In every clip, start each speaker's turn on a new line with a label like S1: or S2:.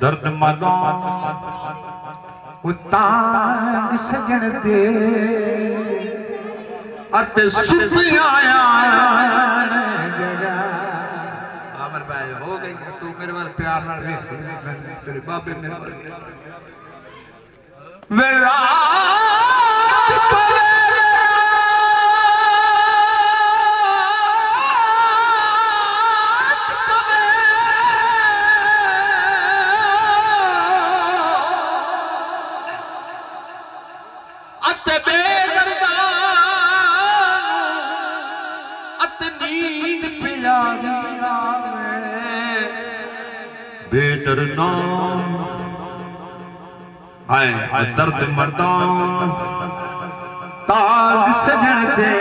S1: درد مدان تانگ سجن دے اتے ستی آیا جگہ
S2: عامر بھائی ہو گئی تو میرے بار پیار نہ رہے تیرے بابے میرے بار
S1: ویرات پوے بے درنام آئے درد مردان تاگ سجن دے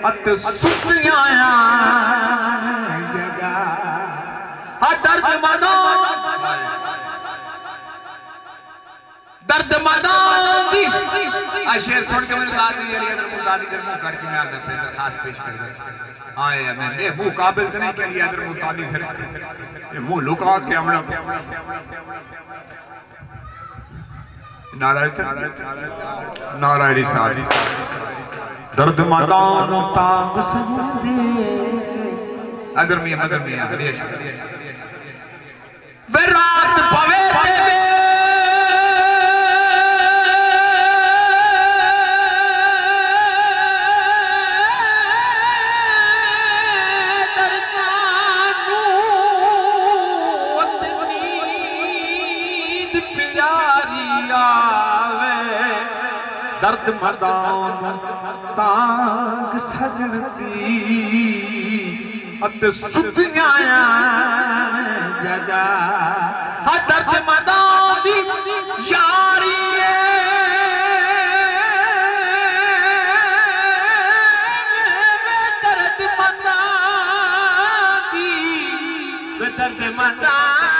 S1: ات ستیاں جگہ درد مردان درد مردان دی
S2: شیر سن کے مجھے بات ہوئی علی حضرت ملتانی در منہ کر کے میں آدھر پر درخواست پیش کر دیں آئے میں نے منہ قابل تو نہیں کہ علی حضرت ملتانی در یہ منہ لکا کے عملہ نعرہ نعرہ رسال
S1: درد مدان تاگ سجن دے
S2: حضر میاں علی حضرت
S1: ویرات پوے درد مردان تانگ سجن دی ات ستیاں جگہ درد مردان دی یاری درد مردان دی درد مردان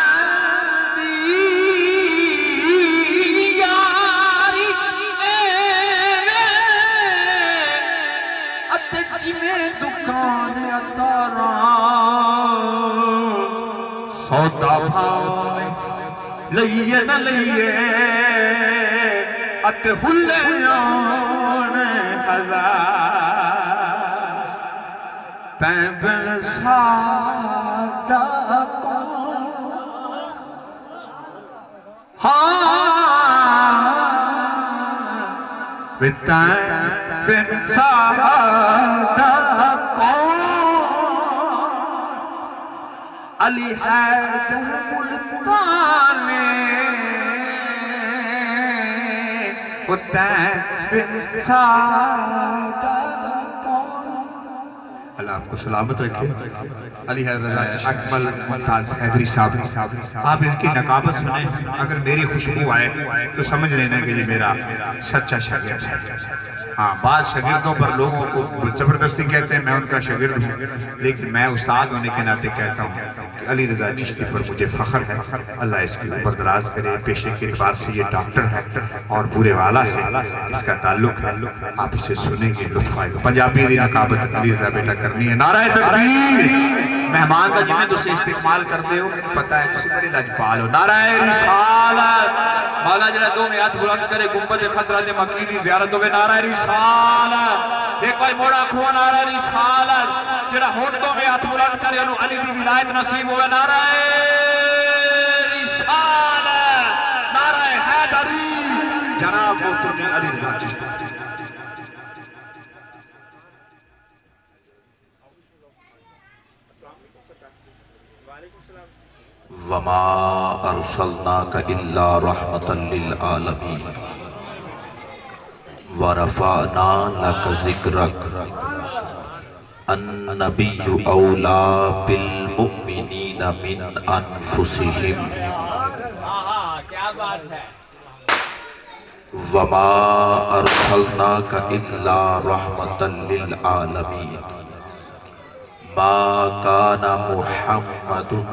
S1: دکان اتاران سودا بھائی لئیے نہ لئیے ات ہلیان ہزار تین بل سادہ کون تین بن سادہ علی حیدر ملتانی تین بن سادہ
S2: اللہ آپ کو سلامت رکھے علی حیدر رضا اکمل ممتاز حیدری صاحب آپ ان کی نقابت سنیں اگر میری خوشبو آئے تو سمجھ لینا کہ یہ میرا سچا شاگرد ہے ہاں بعض شاگردوں پر لوگوں کو زبردستی کہتے ہیں میں ان کا شاگرد ہوں لیکن میں استاد ہونے کے ناطے کہتا ہوں کہ علی رضا چشتی پر مجھے فخر ہے اللہ اس کی عمر دراز کرے پیشے کے اعتبار سے یہ ڈاکٹر ہے اور بورے والا سے اس کا تعلق ہے آپ اسے سنیں گے لطف آئے گا پنجابی دی نقابت علی رضا بیٹا کرنی ہے نعرہ تکبیر مہمان کا جمیں تو سے استقبال کرتے ہو پتہ ہے جسے بڑے لجپال ہو نعرہ رسالت مولا جلہ دو میں ہاتھ بلند کرے گنبد خضرات مکی دی زیارت ہوئے نعرہ رسالت ایک بھائی موڑا کھوا نعرہ رسالت جلہ ہوٹ دو میں ہاتھ بلند کرے انہوں علی دی ولایت نصیب ہوئے نعرہ رسالت نعرہ حیدری جناب محترم علی رضا چشتی
S3: وما ارسلناک الا رحمتا للعالمین ورفعنا لک ذکرک النبی اولا بالمؤمنین من انفسہم وما ارسلناک الا رحمتا للعالمین ما كان محمد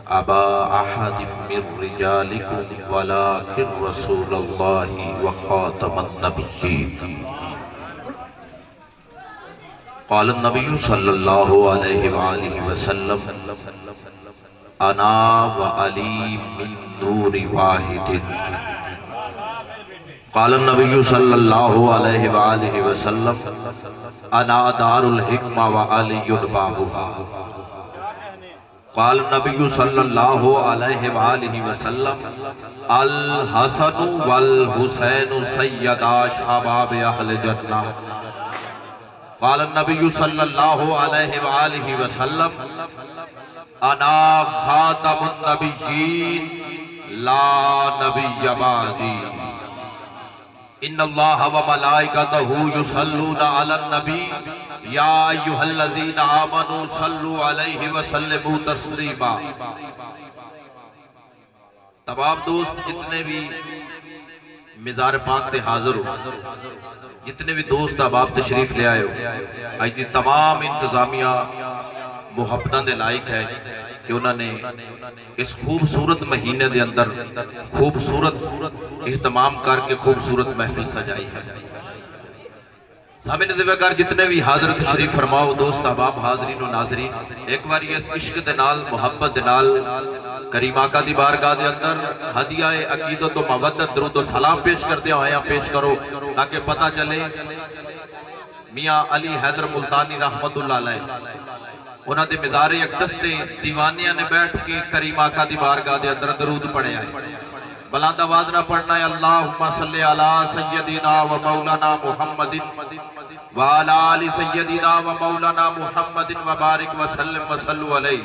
S3: أبا أحد من رجالكم ولكن رسول الله وخاتم النبيين قال النبي صلى الله عليه وآله وسلم انا و علی من نور واحد قال النبی صلی اللہ علیہ وآلہ وسلم انا دار الحکمہ و علی بابها قال النبی صلی اللہ علیہ وآلہ وسلم الحسن والحسین سیدا شباب اہل جنہ قال النبی صلی اللہ علیہ وآلہ وسلم انا خاتم النبیین لا نبی بعدی ان اللہ و ملائکتہ یصلون علی النبی یا ایہا الذین آمنوا صلوا علیہ وسلموا تسلیما۔ تمام دوست جتنے بھی مزار پاک تے حاضر ہو، جتنے بھی دوست آپ تشریف لے آئے ہو، آج دی تمام انتظامیہ محبتاں دے لائق ہے کہ انہوں نے اس خوبصورت مہینے دے اندر خوبصورت اہتمام کر کے خوبصورت محفل سجائی ہے۔ سامنے دیوکار جتنے بھی حاضر تشریف فرماؤ دوست احباب حاضرین و ناظرین، ایک بار یہ عشق دے نال محبت دے نال کریم آقا دی بارگاہ دے اندر ہدیہ عقیدت و مودت درود و سلام پیش کر دیا ہویا پیش کرو تاکہ پتہ چلے میاں علی حیدر ملتانی رحمت اللہ علیہ انہاں دے مزار اقدس تے دیوانیاں نے بیٹھ کے کریم آقا دی بارگاہ دے اندر درود پڑھے آئے۔ بلند آواز نہ پڑھنا ہے اللہم صلی علی سیدنا و مولانا محمد وعلی آل سیدنا و مولانا محمد وبارک وسلم وصلو علیہ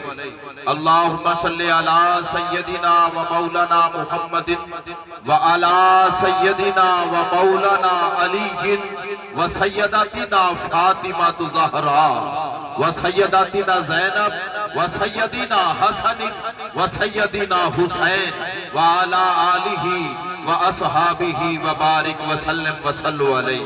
S3: اللہم صلی علی سیدنا و مولانا محمد وعلی سیدنا و مولانا علی و سیداتنا فاطمہ زہرا و سیداتنا زینب و سیدنا حسن و سیدنا حسین وعلی آلہ و اصحابہ وبارک وسلم وصلو علیہ۔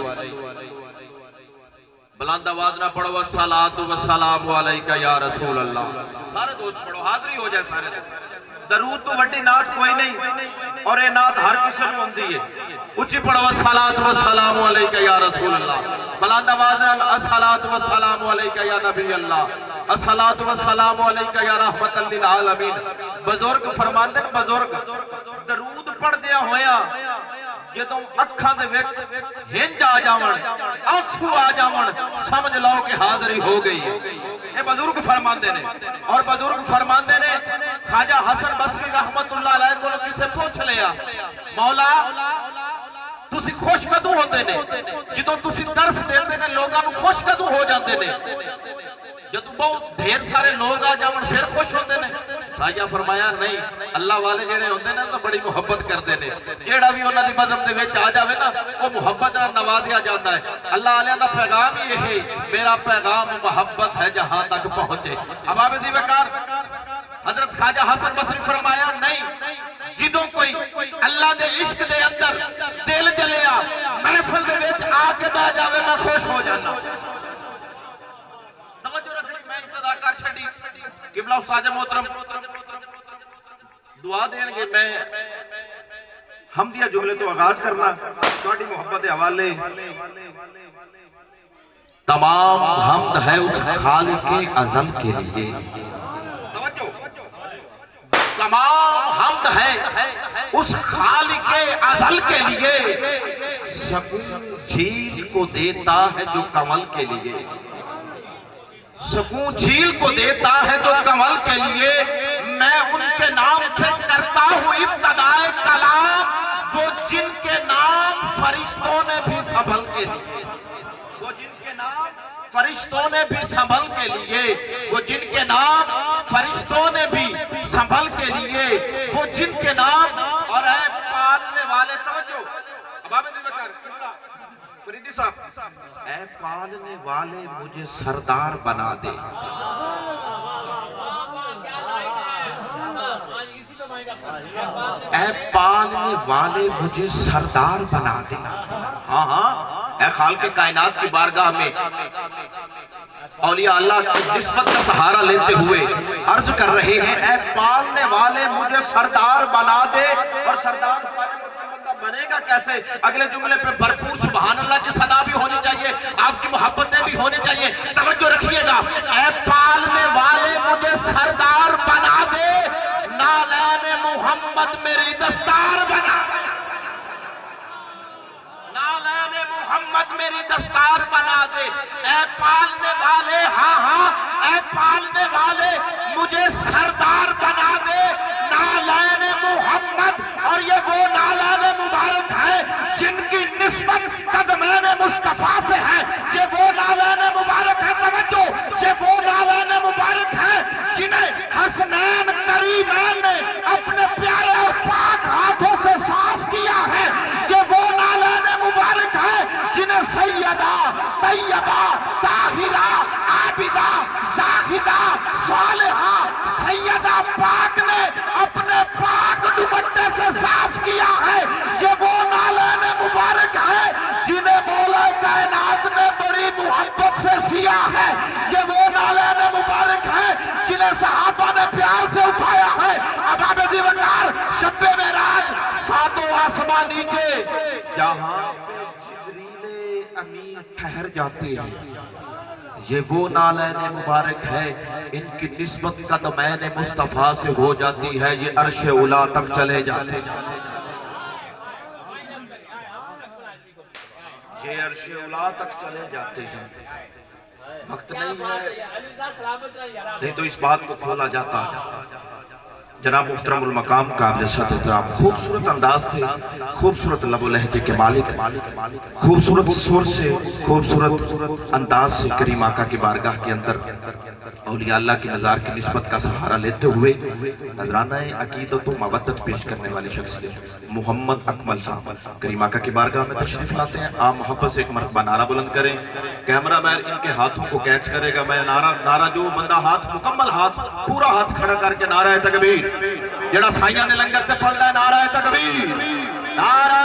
S3: بلند آواز نہ پڑھو والصلاة والسلام علیکہ یا رسول اللہ۔ سارے دوست پڑھو، حاضری ہو جائے سارے دوست۔ درود تو وڈی نعت کوئی نہیں اور یہ نعت ہر کسی میں ہوندی ہے۔ اچھی پڑھو والصلاة والسلام علیکہ یا رسول اللہ۔ بلند آواز نہ الصلاة والسلام علیکہ یا نبی اللہ، الصلاة والسلام علیکہ یا رحمت للعالمین۔ بزرگ فرماندے ہیں بزرگ درود پڑھ دیا ہویا جدوں اکھاں دے وچ ہنج آ جاون آنسو آ جاون سمجھ لو کہ حاضری ہو گئی ہے۔ یہ بزرگ فرماندے نے اور بزرگ فرماندے نے خواجہ حسن بصری رحمت اللہ علیہ کو کسے پوچھ لیا مولا تسی خوش کدوں ہوندے نے جدوں تسی درس دیندے نے لوگاں نوں خوش کدوں ہو جاندے نے جدوں بہت ڈھیر سارے لوگ آ جاون پھر خوش ہوندے نے۔ خواجہ فرمایا نہیں اللہ والے جڑے ہوندے نے تو بڑی محبت کردے نے جیڑا بھی انہاں دی مذہب دے وچ آ جاوے نا وہ محبت نال نوازیا جاتا ہے۔ اللہ علیہ دا پیغام یہ ہے میرا پیغام محبت ہے جہاں تک پہنچے۔ اب آپ دی وقار حضرت خواجہ حسن بصری فرمایا نہیں جدوں کوئی اللہ دے عشق دے اندر دل جلیا محفل دے وچ آ کے بیٹھ جاوے میں خوش ہو جانا۔ توجہ رکھنی میں ابتدا کر چھڈی قبلہ استاد محترم دعا دین گے میں حمدیہ جملے تو آغاز کرنا تہاڈی محبت دے حوالے۔ تمام حمد ہے اس خالق ازل کے لیے، تمام حمد ہے اس خالق ازل کے لیے، سکون جھیل کو دیتا ہے جو کمل کے لیے، سکون جھیل کو دیتا ہے جو کمل کے لیے، میں ان کے نام سے کرتا ہوں ابتدائے کلام وہ جن کے نام فرشتوں نے بھی سنبھل کے لیے، وہ جن کے نام فرشتوں نے بھی سنبھل کے لیے، وہ جن کے نام فرشتوں نے بھی سنبھل کے لیے، وہ جن کے نام اور اے پالنے والے توجہ اب آپ دل بکر فریدی صاحب اے پالنے والے مجھے سردار بنا دے، اے پالنے والے مجھے سردار بنا دے۔ ہاں ہاں اے خالق کائنات کی بارگاہ میں اولیاء اللہ کی نسبت کا سہارا لیتے ہوئے عرض کر رہے ہیں اے پالنے والے مجھے سردار بنا دے۔ اور سردار بنے گا کیسے؟ اگلے جملے پہ بھرپور سبحان اللہ کی صدا بھی ہونی چاہیے، آپ کی محبتیں بھی ہونی چاہیے۔ توجہ رکھیے گا اے پالنے والے مجھے سردار بنا دے محمد میری دستار بنا نالین محمد میری دستار بنا دے اے پالنے والے ہاں ہاں اے پالنے والے مجھے سردار بنا دے نالین محمد اور یہ وہ نالین مبارک ہے جن کی نسبت قدمین مصطفیٰ سے ہے یہ وہ نالین مبارک ہے توجہ یہ وہ نالین مبارک ہے جنہیں حسنین کریمین نے اپنے پیارے اور پاک ہاتھوں سے صاف کیا ہے یہ وہ نالین مبارک ہے جنہیں سیدہ طیبہ طاہرہ عابدہ زاہدہ صالحہ سیدہ پاک نے اپنے پاک دوپٹے سے صاف کیا ہے یہ وہ نالین مبارک ہے جنہیں مولا کائنات نے بڑی محبت سے سیا ہے یہ وہ نالین مبارک ہے جنہیں صحابہ نے پیار سے اٹھایا ہے اباب دیوکار شب معراج ساتوں آسمان نیچے جہاں پہ جبریل امین ٹھہر جاتے ہیں یہ وہ نالین مبارک ہے ان کی نسبت قدمین مصطفیٰ سے ہو جاتی ہے یہ عرش اولا تک چلے جاتے یہ عرش اولا تک چلے جاتے ہیں وقت نہیں ہے نہیں تو اس بات کو کھولا جاتا جناب محترم المقام قابل صد احترام خوبصورت انداز سے خوبصورت لب و لہجے کے مالک خوبصورت سر سے خوبصورت انداز سے کریم آقا کی بارگاہ کے اندر اولیاء اللہ کی نظار کی نسبت کا سہارا لیتے ہوئے نذرانہ عقیدت و مودت پیش کرنے والی شخصیت محمد اکمل صاحب کریم آقا کی بارگاہ میں تشریف لاتے ہیں آپ محبت سے ایک مرتبہ نعرہ بلند کریں کیمرہ مین ان کے ہاتھوں کو کیچ کرے گا میں نعرہ جو بندہ ہاتھ مکمل ہاتھ پورا ہاتھ کھڑا کر کے نعرہ تکبیر جڑا سائیاں نے لنگر تے پھلدا ہے نعرہ تکبیر نعرہ